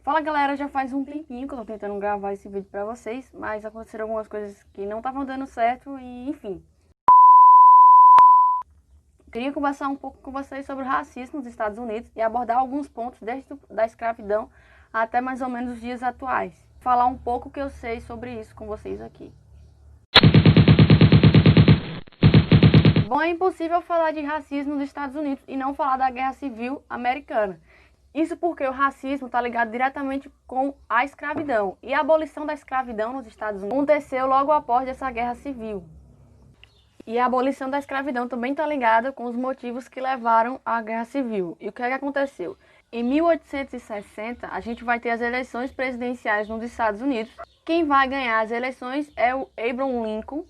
Fala galera, já faz um tempinho que eu tô tentando gravar esse vídeo pra vocês, mas aconteceram algumas coisas que não estavam dando certo e enfim. Queria conversar um pouco com vocês sobre o racismo nos Estados Unidos e abordar alguns pontos desde da escravidão até mais ou menos os dias atuais. Falar um pouco o que eu sei sobre isso com vocês aqui. Bom, é impossível falar de racismo nos Estados Unidos e não falar da Guerra Civil Americana. Isso porque o racismo está ligado diretamente com a escravidão. E a abolição da escravidão nos Estados Unidos aconteceu logo após essa guerra civil. E a abolição da escravidão também está ligada com os motivos que levaram à guerra civil. E o que é que aconteceu? Em 1860, a gente vai ter as eleições presidenciais nos Estados Unidos. Quem vai ganhar as eleições é o Abraham Lincoln.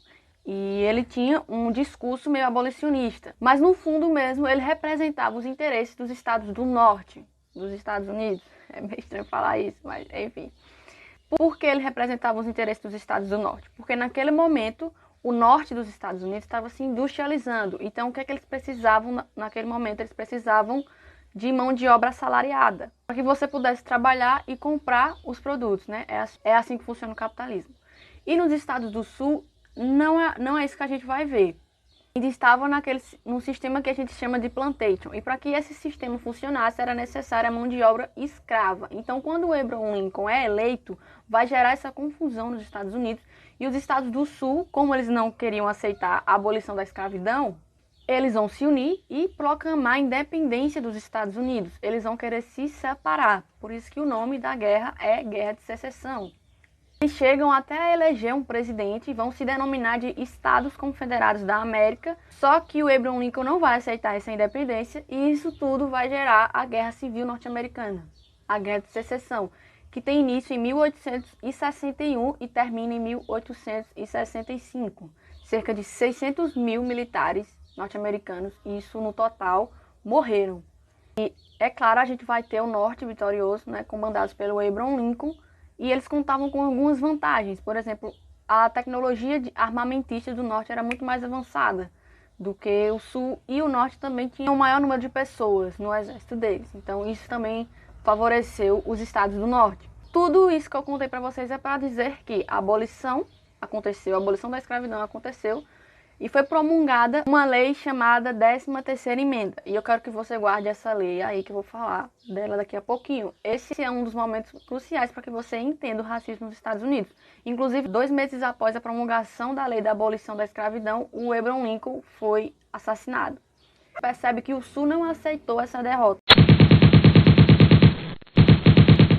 E ele tinha um discurso meio abolicionista. Mas no fundo mesmo, ele representava os interesses dos estados do norte dos Estados Unidos. É meio estranho falar isso, mas enfim. Por que ele representava os interesses dos estados do norte? Porque naquele momento, o norte dos Estados Unidos estava se industrializando. Então, o que é que eles precisavam naquele momento? Eles precisavam de mão de obra assalariada, para que você pudesse trabalhar e comprar os produtos, né? É assim que funciona o capitalismo. E nos estados do sul, não é isso que a gente vai ver. Eles estavam num sistema que a gente chama de plantation. E para que esse sistema funcionasse, era necessária a mão de obra escrava. Então, quando o Abraham Lincoln é eleito, vai gerar essa confusão nos Estados Unidos. E os estados do sul, como eles não queriam aceitar a abolição da escravidão, eles vão se unir e proclamar a independência dos Estados Unidos. Eles vão querer se separar. Por isso que o nome da guerra é Guerra de Secessão. Eles chegam até a eleger um presidente e vão se denominar de Estados Confederados da América, só que o Abraham Lincoln não vai aceitar essa independência e isso tudo vai gerar a Guerra Civil Norte-Americana, a Guerra de Secessão, que tem início em 1861 e termina em 1865. Cerca de 600 mil militares norte-americanos, isso no total, morreram. E, é claro, a gente vai ter o norte vitorioso, né, comandados pelo Abraham Lincoln. E eles contavam com algumas vantagens. Por exemplo, a tecnologia armamentista do norte era muito mais avançada do que o sul. E o norte também tinha um maior número de pessoas no exército deles. Então isso também favoreceu os estados do norte. Tudo isso que eu contei para vocês é para dizer que a abolição aconteceu, a abolição da escravidão aconteceu. E foi promulgada uma lei chamada 13ª Emenda. E eu quero que você guarde essa lei aí, que eu vou falar dela daqui a pouquinho. Esse é um dos momentos cruciais para que você entenda o racismo nos Estados Unidos. Inclusive, 2 meses após a promulgação da lei da abolição da escravidão, o Abraham Lincoln foi assassinado. Percebe que o Sul não aceitou essa derrota.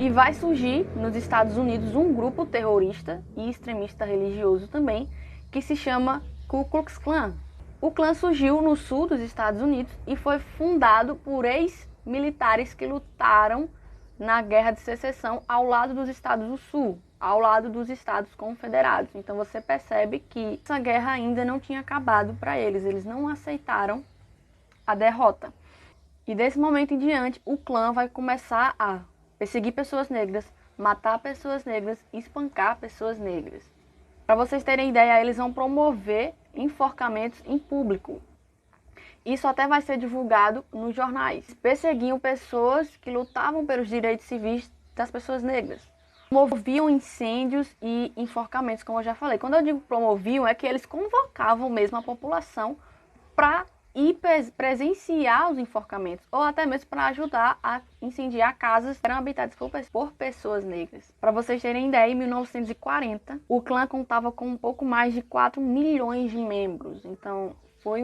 E vai surgir nos Estados Unidos um grupo terrorista e extremista religioso também, que se chama Ku Klux Klan. O clã surgiu no sul dos Estados Unidos e foi fundado por ex-militares que lutaram na Guerra de Secessão ao lado dos Estados do Sul, ao lado dos Estados Confederados. Então você percebe que essa guerra ainda não tinha acabado para eles, eles não aceitaram a derrota. E desse momento em diante, o clã vai começar a perseguir pessoas negras, matar pessoas negras, espancar pessoas negras. Para vocês terem ideia, eles vão promover enforcamentos em público. Isso até vai ser divulgado nos jornais. Perseguiam pessoas que lutavam pelos direitos civis das pessoas negras. Promoviam incêndios e enforcamentos, como eu já falei. Quando eu digo promoviam, é que eles convocavam mesmo a população para ir presenciar os enforcamentos, ou até mesmo para ajudar a incendiar casas que eram habitadas por pessoas negras. Para vocês terem ideia, em 1940, o clã contava com um pouco mais de 4 milhões de membros. Então, foi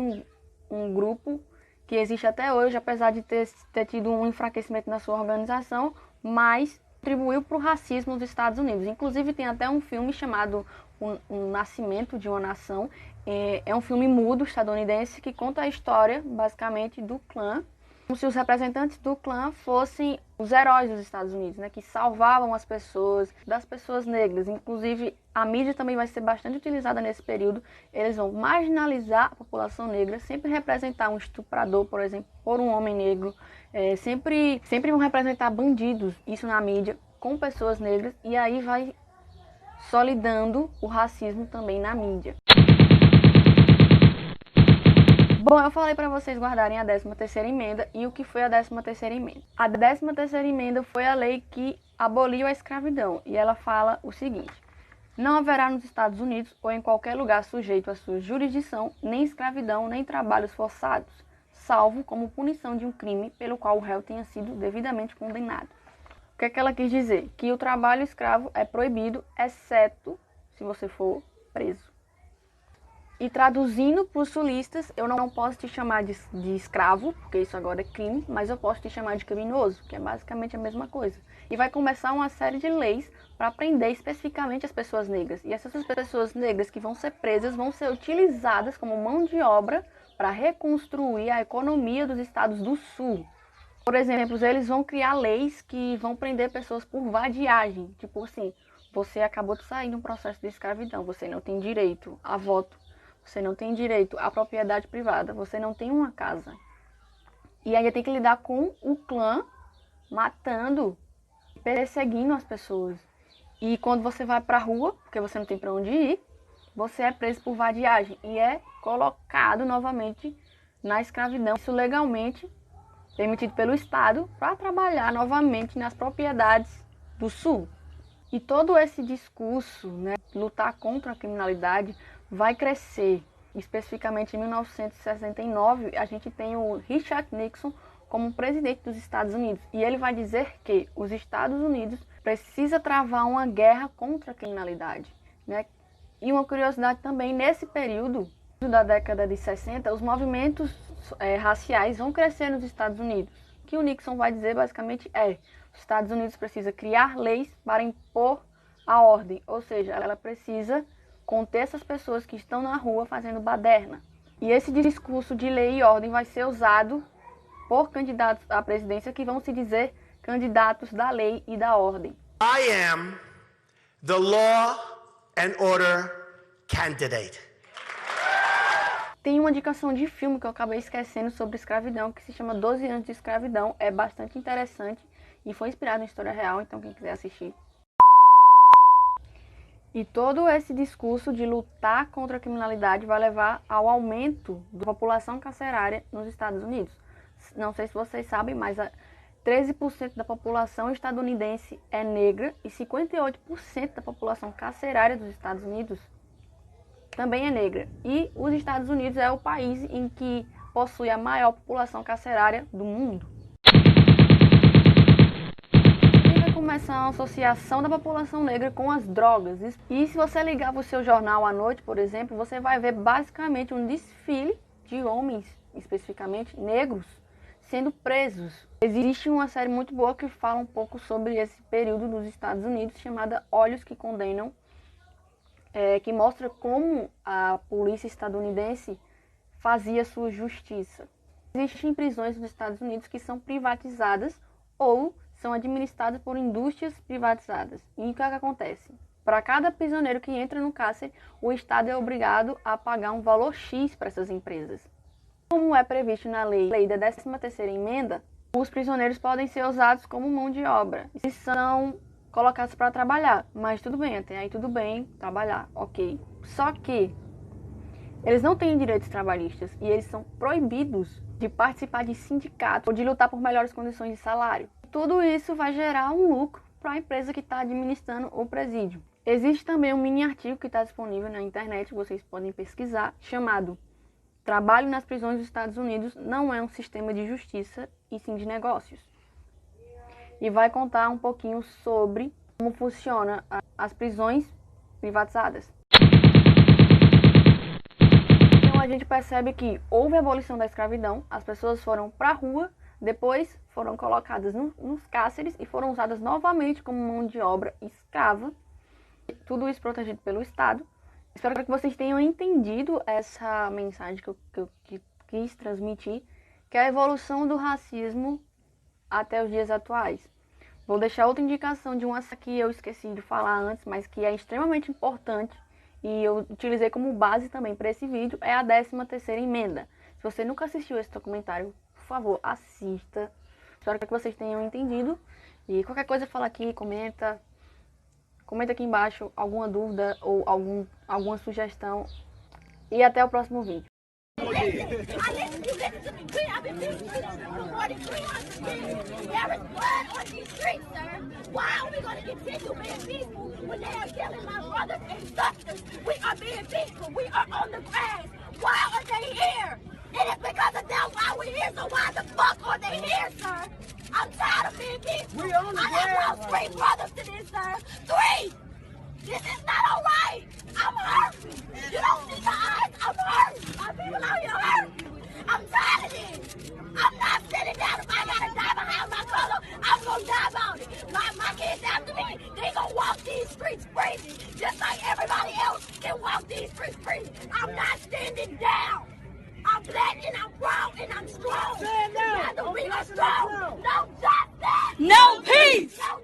um grupo que existe até hoje, apesar de ter tido um enfraquecimento na sua organização, mas contribuiu para o racismo nos Estados Unidos. Inclusive, tem até um filme chamado O Nascimento de uma Nação. É um filme mudo estadunidense que conta a história, basicamente, do clã, como se os representantes do clã fossem os heróis dos Estados Unidos, né, que salvavam as pessoas, das pessoas negras. Inclusive, a mídia também vai ser bastante utilizada nesse período. Eles vão marginalizar a população negra, sempre representar um estuprador, por exemplo, por um homem negro. Sempre vão representar bandidos, isso na mídia, com pessoas negras. E aí vai solidando o racismo também na mídia. Bom, eu falei para vocês guardarem a 13ª Emenda e o que foi a 13ª Emenda. A 13ª Emenda foi a lei que aboliu a escravidão e ela fala o seguinte: não haverá nos Estados Unidos ou em qualquer lugar sujeito à sua jurisdição nem escravidão nem trabalhos forçados, salvo como punição de um crime pelo qual o réu tenha sido devidamente condenado. O que é que ela quis dizer? Que o trabalho escravo é proibido, exceto se você for preso. E traduzindo para os sulistas, eu não posso te chamar de escravo, porque isso agora é crime, mas eu posso te chamar de criminoso, que é basicamente a mesma coisa. E vai começar uma série de leis para prender especificamente as pessoas negras. E essas pessoas negras que vão ser presas vão ser utilizadas como mão de obra para reconstruir a economia dos estados do sul. Por exemplo, eles vão criar leis que vão prender pessoas por vadiagem. Tipo assim, você acabou de sair de um processo de escravidão, você não tem direito a voto, você não tem direito à propriedade privada, você não tem uma casa. E ainda tem que lidar com o clã matando, perseguindo as pessoas. E quando você vai pra rua, porque você não tem pra onde ir, você é preso por vadiagem e é colocado novamente na escravidão. Isso legalmente permitido pelo Estado para trabalhar novamente nas propriedades do Sul. E todo esse discurso, né, lutar contra a criminalidade, vai crescer. Especificamente em 1969, a gente tem o Richard Nixon como presidente dos Estados Unidos. E ele vai dizer que os Estados Unidos precisam travar uma guerra contra a criminalidade, né? E uma curiosidade também, nesse período da década de 60, os movimentos raciais vão crescer nos Estados Unidos. O que o Nixon vai dizer basicamente é: os Estados Unidos precisa criar leis para impor a ordem, ou seja, ela precisa conter essas pessoas que estão na rua fazendo baderna. E esse discurso de lei e ordem vai ser usado por candidatos à presidência que vão se dizer candidatos da lei e da ordem. I am the law and order candidate. Tem uma indicação de filme que eu acabei esquecendo sobre escravidão, que se chama 12 anos de escravidão. É bastante interessante e foi inspirado em história real, então quem quiser assistir. E todo esse discurso de lutar contra a criminalidade vai levar ao aumento da população carcerária nos Estados Unidos. Não sei se vocês sabem, mas 13% da população estadunidense é negra e 58% da população carcerária dos Estados Unidos também é negra. E os Estados Unidos é o país em que possui a maior população carcerária do mundo. E vai começar uma associação da população negra com as drogas. E se você ligar o seu jornal à noite, por exemplo, você vai ver basicamente um desfile de homens, especificamente negros, sendo presos. Existe uma série muito boa que fala um pouco sobre esse período dos Estados Unidos, chamada Olhos que Condenam, que mostra como a polícia estadunidense fazia sua justiça. Existem prisões nos Estados Unidos que são privatizadas ou são administradas por indústrias privatizadas. E o que acontece? Para cada prisioneiro que entra no cárcere, o Estado é obrigado a pagar um valor X para essas empresas. Como é previsto na lei da 13ª emenda, os prisioneiros podem ser usados como mão de obra e são colocados para trabalhar, mas tudo bem, até aí tudo bem, trabalhar, ok. Só que eles não têm direitos trabalhistas e eles são proibidos de participar de sindicatos ou de lutar por melhores condições de salário. Tudo isso vai gerar um lucro para a empresa que está administrando o presídio. Existe também um mini artigo que está disponível na internet, vocês podem pesquisar, chamado Trabalho nas prisões dos Estados Unidos não é um sistema de justiça, e sim de negócios. E vai contar um pouquinho sobre como funciona as prisões privatizadas. Então a gente percebe que houve a abolição da escravidão, as pessoas foram para a rua, depois foram colocadas nos cárceres e foram usadas novamente como mão de obra escrava. Tudo isso protegido pelo Estado. Espero que vocês tenham entendido essa mensagem que eu quis transmitir, que é a evolução do racismo até os dias atuais. Vou deixar outra indicação de uma que eu esqueci de falar antes, mas que é extremamente importante e eu utilizei como base também para esse vídeo, é a 13ª emenda. Se você nunca assistiu esse documentário, por favor, assista. Espero que vocês tenham entendido. E qualquer coisa, fala aqui, comenta aqui embaixo alguma dúvida ou alguma sugestão. E até o próximo vídeo. Wow. when they are killing my brothers and sisters. We are being peaceful. We are on the grass. Why are they here? It is because of them why we're here, so why the fuck are they here, sir? I'm tired of being peaceful. We on the I have lost 3 brothers to this, sir. 3! This is not alright. I'm hurt. You don't see the eyes. I'm hurt. My people out here hurt. I'm tired of this. I'm not sitting down. If I gotta die behind my color, I'm gonna die about it. My kids after me, they gonna walk these streets free, just like everybody else can walk these streets free. I'm not standing down. I'm black and I'm proud and I'm strong. Together we are strong. No justice. No peace. No